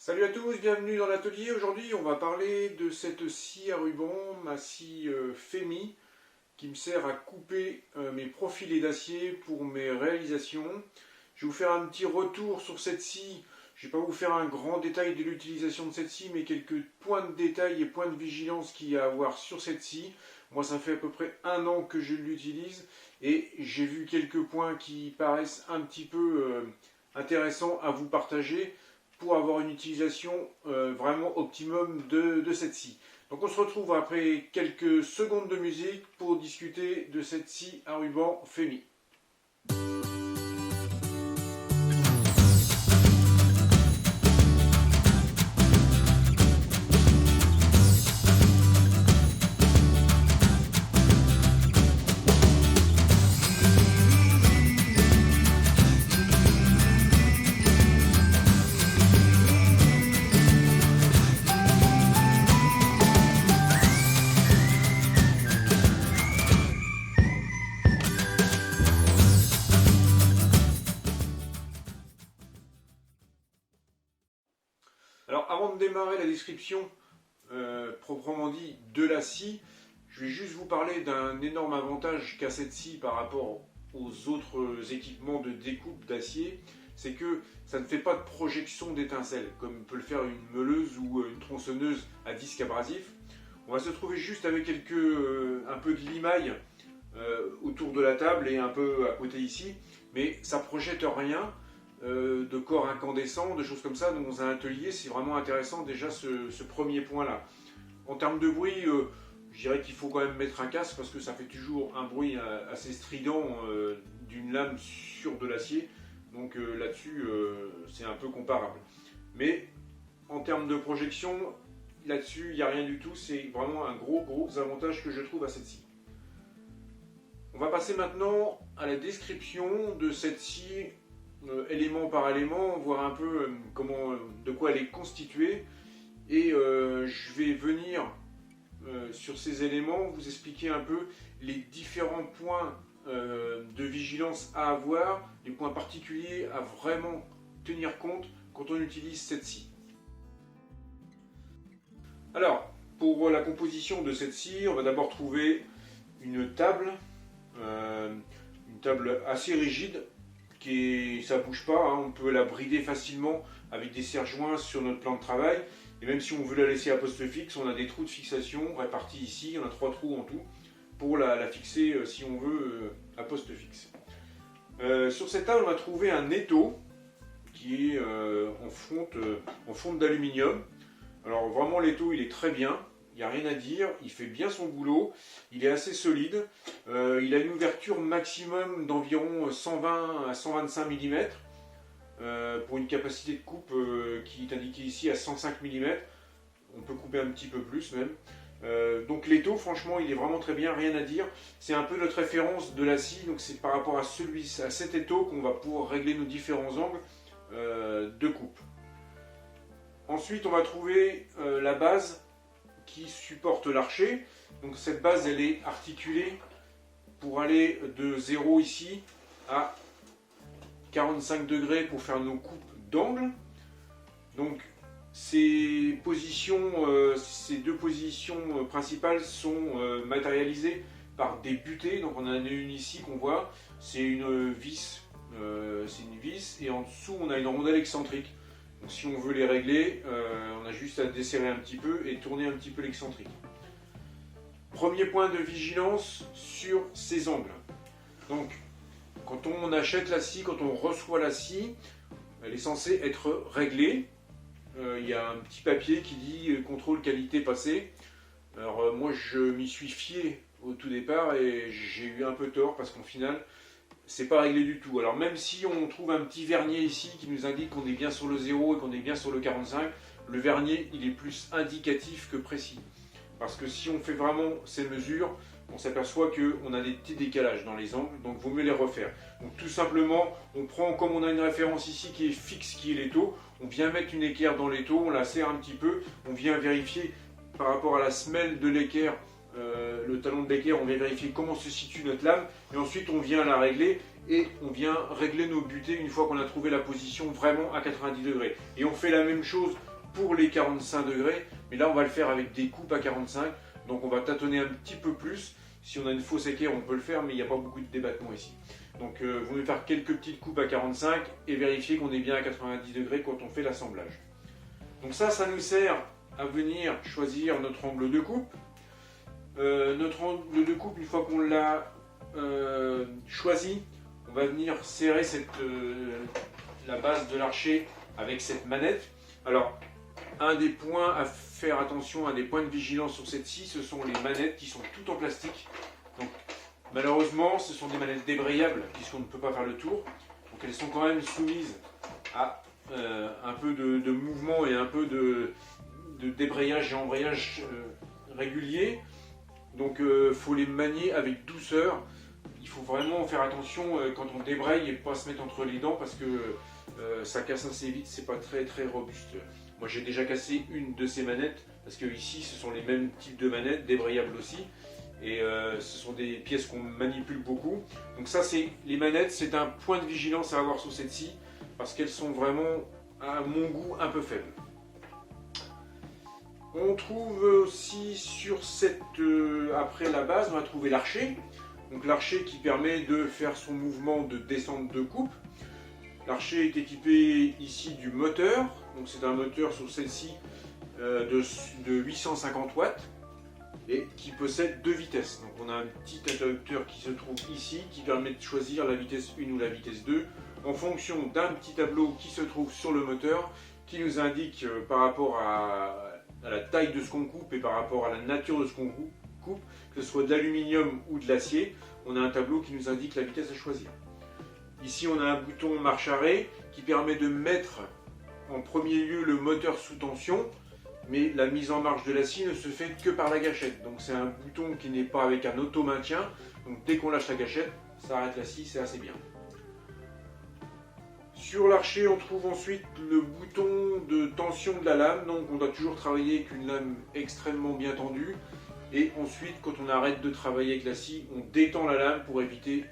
Salut à tous, bienvenue dans l'atelier. Aujourd'hui, on va parler de cette scie à ruban, ma scie Femi, qui me sert à couper mes profilés d'acier pour mes réalisations. Je vais vous faire un petit retour sur cette scie. Je ne vais pas vous faire un grand détail de l'utilisation de cette scie, mais quelques points de détail et points de vigilance qu'il y a à avoir sur cette scie. Moi, ça fait à peu près 1 an que je l'utilise et j'ai vu quelques points qui paraissent un petit peu intéressants à vous partager pour avoir une utilisation vraiment optimum de cette scie. Donc on se retrouve après quelques secondes de musique pour discuter de cette scie à ruban Femi. Alors avant de démarrer la description proprement dit de la scie, je vais juste vous parler d'un énorme avantage qu'a cette scie par rapport aux autres équipements de découpe d'acier, c'est que ça ne fait pas de projection d'étincelles comme peut le faire une meuleuse ou une tronçonneuse à disque abrasif. On va se trouver juste avec un peu de limaille autour de la table et un peu à côté ici, mais ça projette rien de corps incandescents, de choses comme ça. Donc dans un atelier, c'est vraiment intéressant déjà ce premier point-là. En termes de bruit, je dirais qu'il faut quand même mettre un casque parce que ça fait toujours un bruit assez strident d'une lame sur de l'acier. Donc là-dessus, c'est un peu comparable. Mais en termes de projection, là-dessus, il n'y a rien du tout. C'est vraiment un gros avantage que je trouve à cette scie. On va passer maintenant à la description de cette scie élément par élément, voir un peu de quoi elle est constituée. Et je vais venir sur ces éléments vous expliquer un peu les différents points de vigilance à avoir, les points particuliers à vraiment tenir compte quand on utilise cette scie. Alors, pour la composition de cette scie, on va d'abord trouver une table assez rigide, ça ne bouge pas, hein, on peut la brider facilement avec des serre-joints sur notre plan de travail. Et même si on veut la laisser à poste fixe, on a des trous de fixation répartis ici, on a 3 trous en tout, pour la fixer si on veut à poste fixe. Sur cette table, on va trouver un étau qui est en fonte d'aluminium. Alors vraiment l'étau il est très bien, il n'y a rien à dire, il fait bien son boulot, il est assez solide, il a une ouverture maximum d'environ 120 à 125 mm. Pour une capacité de coupe qui est indiquée ici à 105 mm, on peut couper un petit peu plus même. Donc l'étau, franchement, il est vraiment très bien, rien à dire. C'est un peu notre référence de la scie, donc c'est par rapport à cet étau qu'on va pouvoir régler nos différents angles de coupe. Ensuite, on va trouver la base qui supporte l'archet. Donc cette base, elle est articulée pour aller de 0 ici à 45 degrés pour faire nos coupes d'angle. Donc ces deux positions principales sont matérialisées par des butées. Donc on en a une ici qu'on voit, c'est une vis, et en dessous on a une rondelle excentrique. Donc si on veut les régler, on a juste à desserrer un petit peu et tourner un petit peu l'excentrique. Premier point de vigilance sur ces angles. Donc quand on achète la scie, quand on reçoit la scie, elle est censée être réglée. Il y a un petit papier qui dit contrôle qualité passé. Alors moi je m'y suis fié au tout départ et j'ai eu un peu tort parce qu'en final c'est pas réglé du tout. Alors même si on trouve un petit vernier ici qui nous indique qu'on est bien sur le 0 et qu'on est bien sur le 45, le vernier il est plus indicatif que précis. Parce que si on fait vraiment ces mesures, on s'aperçoit qu'on a des petits décalages dans les angles, donc il vaut mieux les refaire. Donc tout simplement, on prend, comme on a une référence ici qui est fixe, qui est l'étau, on vient mettre une équerre dans l'étau, on la serre un petit peu, on vient vérifier par rapport à la semelle de l'équerre, le talon de l'équerre, on vient vérifier comment se situe notre lame, et ensuite on vient la régler, et on vient régler nos butées une fois qu'on a trouvé la position vraiment à 90 degrés. Et on fait la même chose pour les 45 degrés, mais là on va le faire avec des coupes à 45, donc on va tâtonner un petit peu plus. Si on a une fausse équerre, on peut le faire, mais il n'y a pas beaucoup de débattement ici. Donc vous pouvez faire quelques petites coupes à 45 et vérifier qu'on est bien à 90 degrés quand on fait l'assemblage. Donc ça nous sert à venir choisir notre angle de coupe. Notre angle de coupe, une fois qu'on l'a choisi, on va venir serrer la base de l'archer avec cette manette. Alors, un des points à faire attention, un des points de vigilance sur cette scie, ce sont les manettes qui sont toutes en plastique. Donc, malheureusement, ce sont des manettes débrayables puisqu'on ne peut pas faire le tour. Donc, elles sont quand même soumises à un peu de mouvement et un peu de débrayage et embrayage régulier. Donc, il faut les manier avec douceur. Il faut vraiment faire attention quand on débraye et pas se mettre entre les dents parce que ça casse assez vite, c'est pas très robuste. Moi j'ai déjà cassé une de ces manettes parce que ici ce sont les mêmes types de manettes, débrayables aussi, et ce sont des pièces qu'on manipule beaucoup. Donc ça, les manettes, c'est un point de vigilance à avoir sur cette scie parce qu'elles sont vraiment à mon goût un peu faibles. On trouve aussi sur cette, après la base, on va trouver l'archer. Donc l'archer qui permet de faire son mouvement de descente de coupe. L'archer est équipé ici du moteur. Donc c'est un moteur sur celle-ci de 850 watts et qui possède 2 vitesses. Donc on a un petit interrupteur qui se trouve ici qui permet de choisir la vitesse 1 ou la vitesse 2 en fonction d'un petit tableau qui se trouve sur le moteur qui nous indique par rapport à la taille de ce qu'on coupe et par rapport à la nature de ce qu'on coupe, que ce soit de l'aluminium ou de l'acier, on a un tableau qui nous indique la vitesse à choisir. Ici on a un bouton marche-arrêt qui permet de mettre en premier lieu le moteur sous tension, mais la mise en marche de la scie ne se fait que par la gâchette. Donc c'est un bouton qui n'est pas avec un auto-maintien, donc dès qu'on lâche la gâchette, ça arrête la scie, c'est assez bien. Sur l'archer, on trouve ensuite le bouton de tension de la lame, donc on doit toujours travailler avec une lame extrêmement bien tendue. Et ensuite, quand on arrête de travailler avec la scie, on détend la lame pour éviter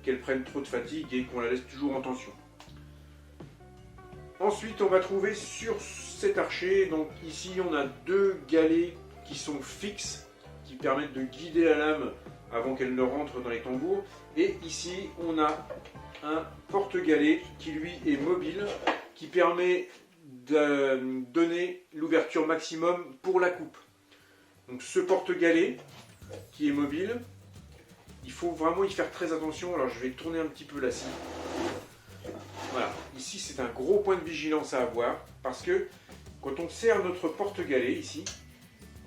qu'elle prenne trop de fatigue et qu'on la laisse toujours en tension. Ensuite, on va trouver sur cet archer, donc ici on a 2 galets qui sont fixes, qui permettent de guider la lame avant qu'elle ne rentre dans les tambours. Et ici, on a un porte-galet qui lui est mobile, qui permet de donner l'ouverture maximum pour la coupe. Donc ce porte-galet qui est mobile, il faut vraiment y faire très attention. Alors je vais tourner un petit peu la scie. Voilà, ici c'est un gros point de vigilance à avoir parce que quand on serre notre porte-galet ici,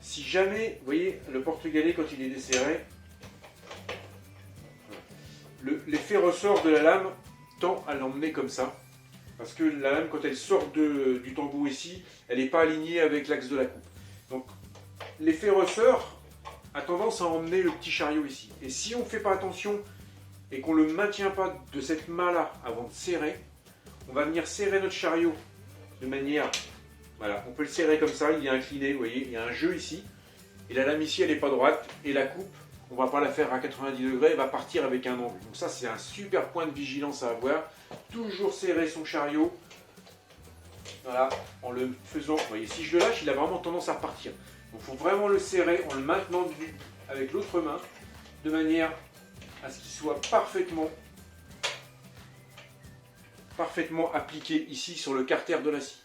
si jamais, vous voyez, le porte-galet quand il est desserré, l'effet ressort de la lame tend à l'emmener comme ça. Parce que la lame, quand elle sort du tambour ici, elle n'est pas alignée avec l'axe de la coupe. Donc l'effet ressort a tendance à emmener le petit chariot ici. Et si on ne fait pas attention et qu'on ne le maintient pas de cette main-là avant de serrer, on va venir serrer notre chariot de manière... Voilà, on peut le serrer comme ça, il est incliné, vous voyez, il y a un jeu ici. Et la lame ici, elle n'est pas droite. Et la coupe, on ne va pas la faire à 90 degrés, elle va partir avec un angle. Donc ça, c'est un super point de vigilance à avoir. Toujours serrer son chariot. Voilà, en le faisant... Vous voyez, si je le lâche, il a vraiment tendance à repartir. Donc il faut vraiment le serrer en le maintenant avec l'autre main, de manière à ce qu'il soit parfaitement appliqué ici sur le carter de la scie.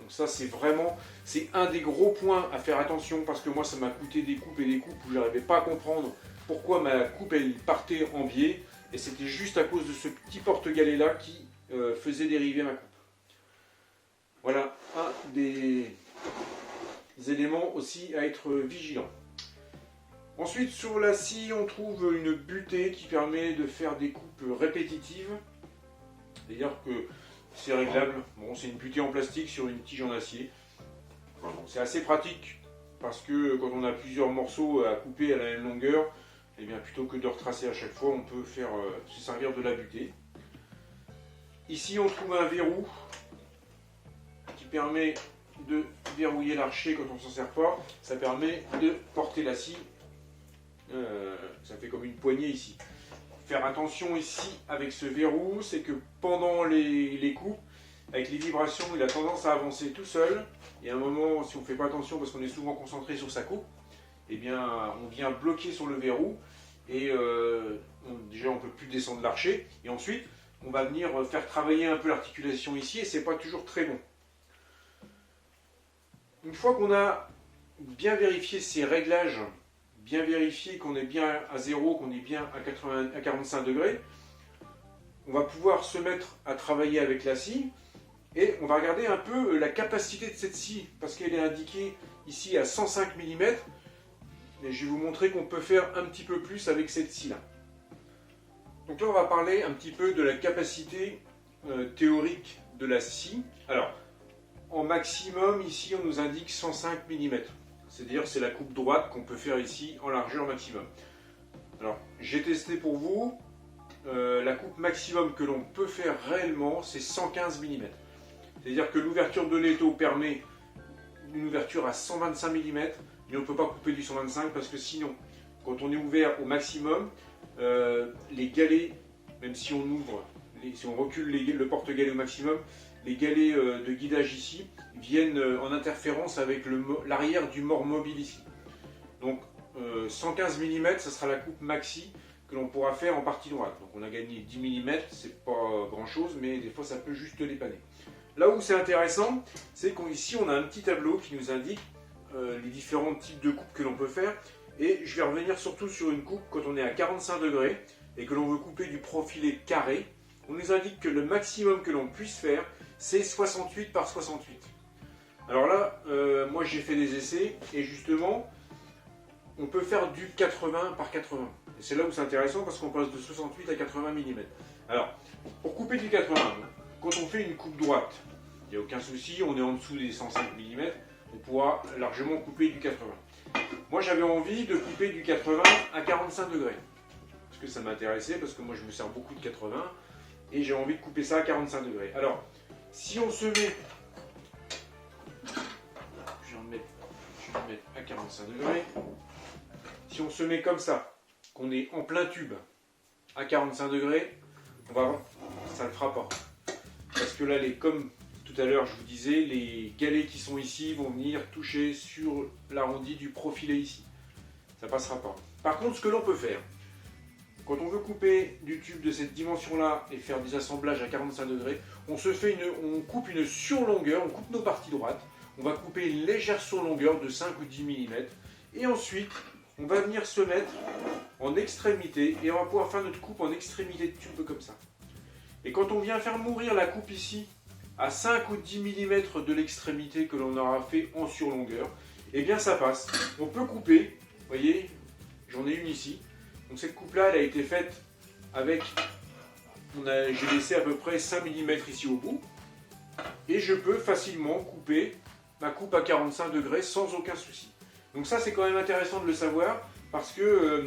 Donc ça c'est un des gros points à faire attention parce que moi ça m'a coûté des coupes et des coupes où je n'arrivais pas à comprendre pourquoi ma coupe elle partait en biais et c'était juste à cause de ce petit porte-galet là qui faisait dériver ma coupe. Voilà un des éléments aussi à être vigilant. Ensuite sur la scie on trouve une butée qui permet de faire des coupes répétitives. C'est-à-dire que c'est réglable. Bon, c'est une butée en plastique sur une tige en acier. Bon, c'est assez pratique parce que quand on a plusieurs morceaux à couper à la même longueur, et bien plutôt que de retracer à chaque fois, on peut se servir de la butée. Ici, on trouve un verrou qui permet de verrouiller l'archer quand on ne s'en sert pas. Ça permet de porter la scie. Ça fait comme une poignée ici. Faire attention ici avec ce verrou, c'est que pendant les coupes, avec les vibrations, il a tendance à avancer tout seul. Et à un moment, si on ne fait pas attention, parce qu'on est souvent concentré sur sa coupe, eh bien, on vient bloquer sur le verrou. Et déjà, on ne peut plus descendre l'archet. Et ensuite, on va venir faire travailler un peu l'articulation ici. Et ce n'est pas toujours très bon. Une fois qu'on a bien vérifié ces réglages, bien vérifié qu'on est bien à 0, qu'on est bien à 45 degrés, on va pouvoir se mettre à travailler avec la scie et on va regarder un peu la capacité de cette scie parce qu'elle est indiquée ici à 105 mm et je vais vous montrer qu'on peut faire un petit peu plus avec cette scie là. Donc là on va parler un petit peu de la capacité théorique de la scie. Alors en maximum ici on nous indique 105 mm, c'est-à-dire c'est la coupe droite qu'on peut faire ici en largeur maximum. Alors j'ai testé pour vous. La coupe maximum que l'on peut faire réellement, c'est 115 mm. C'est-à-dire que l'ouverture de l'étau permet une ouverture à 125 mm, mais on ne peut pas couper du 125 parce que sinon, quand on est ouvert au maximum, les galets, même si on ouvre, si on recule le porte-galet au maximum, les galets de guidage ici viennent en interférence avec l'arrière du mort mobile ici. Donc 115 mm, ça sera la coupe maxi que l'on pourra faire en partie droite. Donc on a gagné 10 mm, c'est pas grand chose, mais des fois ça peut juste dépanner. Là où c'est intéressant, c'est qu'ici on a un petit tableau qui nous indique les différents types de coupes que l'on peut faire. Et je vais revenir surtout sur une coupe quand on est à 45 degrés et que l'on veut couper du profilé carré. On nous indique que le maximum que l'on puisse faire, c'est 68 par 68. Alors là, moi j'ai fait des essais et justement, on peut faire du 80 par 80. Et c'est là où c'est intéressant parce qu'on passe de 68 à 80 mm. Alors, pour couper du 80, quand on fait une coupe droite, il n'y a aucun souci, on est en dessous des 105 mm, on pourra largement couper du 80. Moi j'avais envie de couper du 80 à 45 degrés. Parce que ça m'intéressait, parce que moi je me sers beaucoup de 80, et j'ai envie de couper ça à 45 degrés. Alors, si on se met... Je vais en mettre à 45 degrés. Si on se met comme ça, qu'on est en plein tube à 45 degrés, ça ne le fera pas. Parce que là, comme tout à l'heure je vous disais, les galets qui sont ici vont venir toucher sur l'arrondi du profilé ici. Ça ne passera pas. Par contre, ce que l'on peut faire, quand on veut couper du tube de cette dimension-là et faire des assemblages à 45 degrés, on coupe une surlongueur, on coupe nos parties droites, on va couper une légère surlongueur de 5 ou 10 mm, et ensuite, on va venir se mettre en extrémité et on va pouvoir faire notre coupe en extrémité de tube comme ça. Et quand on vient faire mourir la coupe ici à 5 ou 10 mm de l'extrémité que l'on aura fait en surlongueur, eh bien ça passe. On peut couper, vous voyez, j'en ai une ici. Donc cette coupe là, elle a été faite avec, j'ai laissé à peu près 5 mm ici au bout. Et je peux facilement couper ma coupe à 45 degrés sans aucun souci. Donc ça c'est quand même intéressant de le savoir parce que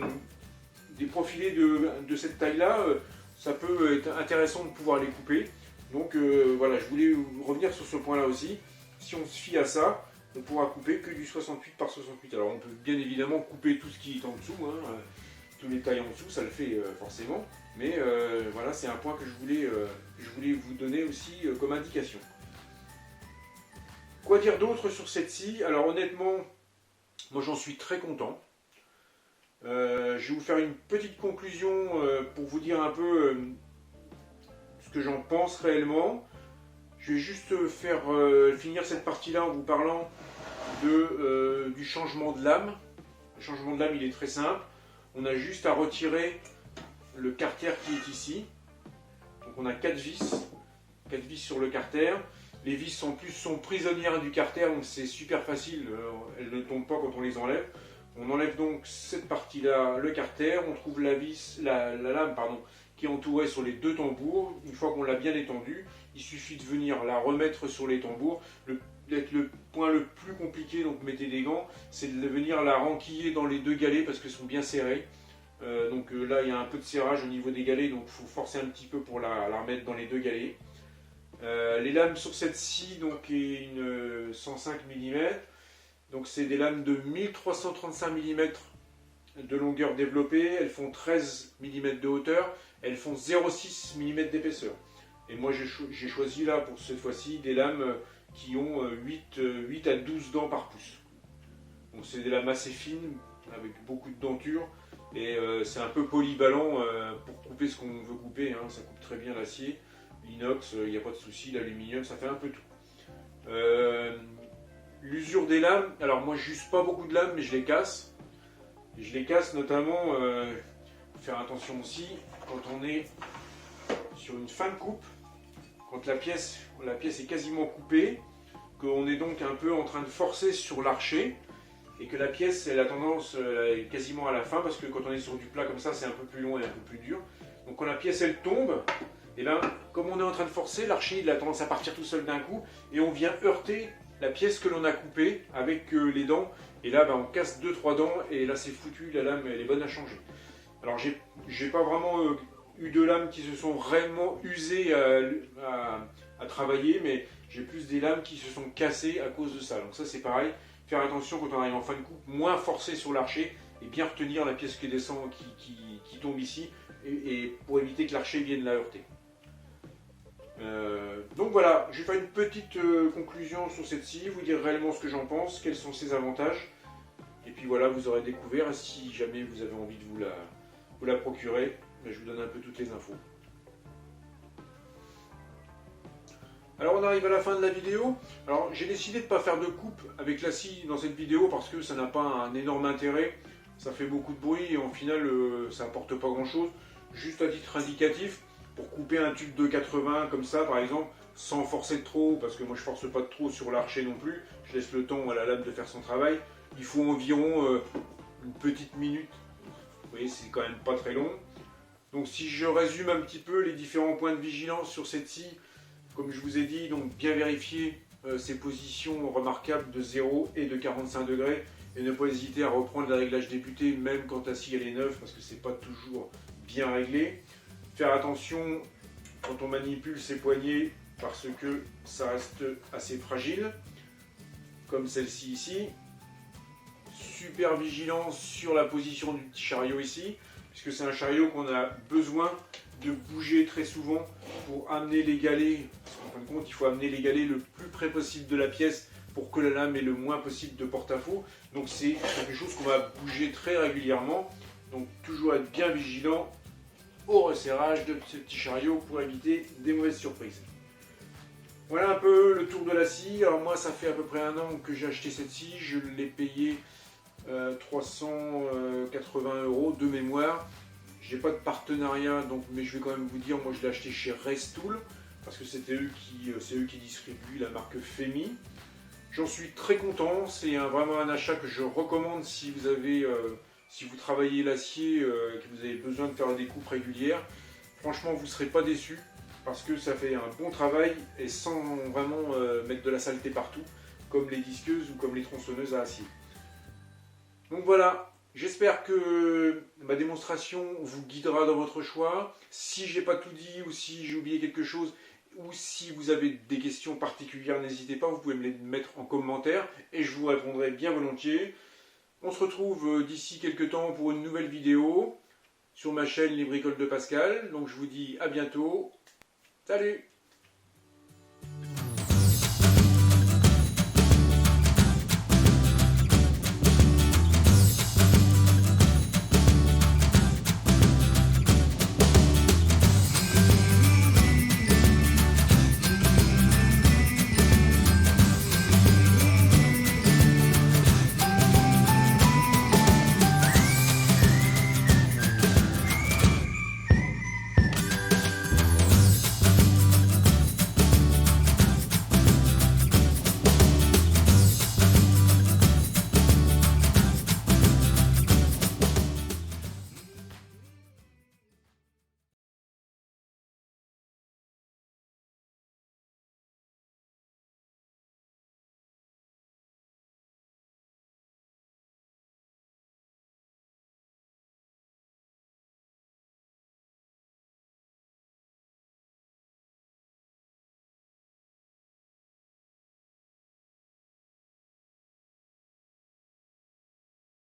des profilés de cette taille-là, ça peut être intéressant de pouvoir les couper. Donc voilà, je voulais revenir sur ce point-là aussi. Si on se fie à ça, on pourra couper que du 68 par 68. Alors on peut bien évidemment couper tout ce qui est en dessous, hein, tous les tailles en dessous, ça le fait forcément. Mais voilà, c'est un point que je voulais vous donner aussi comme indication. Quoi dire d'autre sur cette scie? Alors honnêtement, moi j'en suis très content. Je vais vous faire une petite conclusion pour vous dire un peu ce que j'en pense réellement. Je vais juste finir cette partie-là en vous parlant du changement de lame. Le changement de lame, il est très simple. On a juste à retirer le carter qui est ici. Donc on a 4 vis sur le carter. Les vis en plus sont prisonnières du carter, donc c'est super facile, elles ne tombent pas quand on les enlève. On enlève donc cette partie-là, le carter, on trouve la lame qui est entourée sur les 2 tambours. Une fois qu'on l'a bien étendue, il suffit de venir la remettre sur les tambours. Le point le plus compliqué, donc mettez des gants, c'est de venir la renquiller dans les 2 galets parce qu'elles sont bien serrées. Donc là il y a un peu de serrage au niveau des galets, donc il faut forcer un petit peu pour la remettre dans les 2 galets. Les lames sur cette scie donc est une 105 mm, donc c'est des lames de 1335 mm de longueur développée, elles font 13 mm de hauteur, elles font 0,6 mm d'épaisseur. Et moi j'ai choisi là pour cette fois-ci des lames qui ont 8 à 12 dents par pouce. Donc c'est des lames assez fines avec beaucoup de denture et c'est un peu polyvalent pour couper ce qu'on veut couper, hein. Ça coupe très bien l'acier, l'inox, il n'y a pas de souci, l'aluminium, ça fait un peu tout. L'usure des lames, alors moi je n'use pas beaucoup de lames mais je les casse. Et je les casse notamment, faut faire attention aussi, quand on est sur une fin de coupe, quand la pièce est quasiment coupée, qu'on est donc un peu en train de forcer sur l'archet, et que la pièce elle a tendance elle est quasiment à la fin, parce que quand on est sur du plat comme ça, c'est un peu plus long et un peu plus dur. Donc quand la pièce elle tombe, et ben, comme on est en train de forcer, l'archet il a tendance à partir tout seul d'un coup, et on vient heurter la pièce que l'on a coupée avec les dents, et là ben, on casse 2-3 dents, et là c'est foutu, la lame elle est bonne à changer. Alors j'ai pas vraiment eu de lames qui se sont réellement usées à travailler, mais j'ai plus des lames qui se sont cassées à cause de ça. Donc ça c'est pareil, faire attention quand on arrive en fin de coupe, moins forcer sur l'archet et bien retenir la pièce qui descend, qui tombe ici, et pour éviter que l'archet vienne la heurter. Donc voilà, je vais faire une petite conclusion sur cette scie, vous dire réellement ce que j'en pense, quels sont ses avantages. Et puis voilà, vous aurez découvert, et si jamais vous avez envie de vous la procurer, je vous donne un peu toutes les infos. Alors on arrive à la fin de la vidéo. Alors j'ai décidé de ne pas faire de coupe avec la scie dans cette vidéo parce que ça n'a pas un énorme intérêt. Ça fait beaucoup de bruit et en final ça n'apporte pas grand chose. Juste à titre indicatif, pour couper un tube de 80 comme ça par exemple, sans forcer de trop, parce que moi je force pas de trop sur l'archet non plus, je laisse le temps à la lame de faire son travail. Il faut environ une petite minute. Vous voyez, c'est quand même pas très long. Donc si je résume un petit peu les différents points de vigilance sur cette scie, comme je vous ai dit, donc bien vérifier ses positions remarquables de 0 et de 45 degrés, et ne pas hésiter à reprendre les réglages débutés même quand la scie elle est neuve, parce que c'est pas toujours bien réglé. Faire attention quand on manipule ses poignets, parce que ça reste assez fragile, comme celle-ci ici. Super vigilance sur la position du petit chariot ici, puisque c'est un chariot qu'on a besoin de bouger très souvent pour amener les galets, parce qu'en fin de compte il faut amener les galets le plus près possible de la pièce pour que la lame ait le moins possible de porte-à-faux. Donc c'est quelque chose qu'on va bouger très régulièrement, donc toujours être bien vigilant au resserrage de ce petit chariot pour éviter des mauvaises surprises. Voilà un peu le tour de la scie. Alors moi ça fait à peu près 1 an que j'ai acheté cette scie, je l'ai payé 380 € de mémoire. J'ai pas de partenariat, donc, mais je vais quand même vous dire, moi je l'ai acheté chez Restool, parce que c'est eux qui distribuent la marque Femi. J'en suis très content, c'est vraiment un achat que je recommande si vous travaillez l'acier, que vous avez besoin de faire des coupes régulières. Franchement, vous ne serez pas déçus, parce que ça fait un bon travail, et sans vraiment mettre de la saleté partout, comme les disqueuses ou comme les tronçonneuses à acier. Donc voilà, j'espère que ma démonstration vous guidera dans votre choix. Si j'ai pas tout dit ou si j'ai oublié quelque chose ou si vous avez des questions particulières, n'hésitez pas, vous pouvez me les mettre en commentaire et je vous répondrai bien volontiers. On se retrouve d'ici quelques temps pour une nouvelle vidéo sur ma chaîne Les Bricoles de Pascal. Donc je vous dis à bientôt. Salut!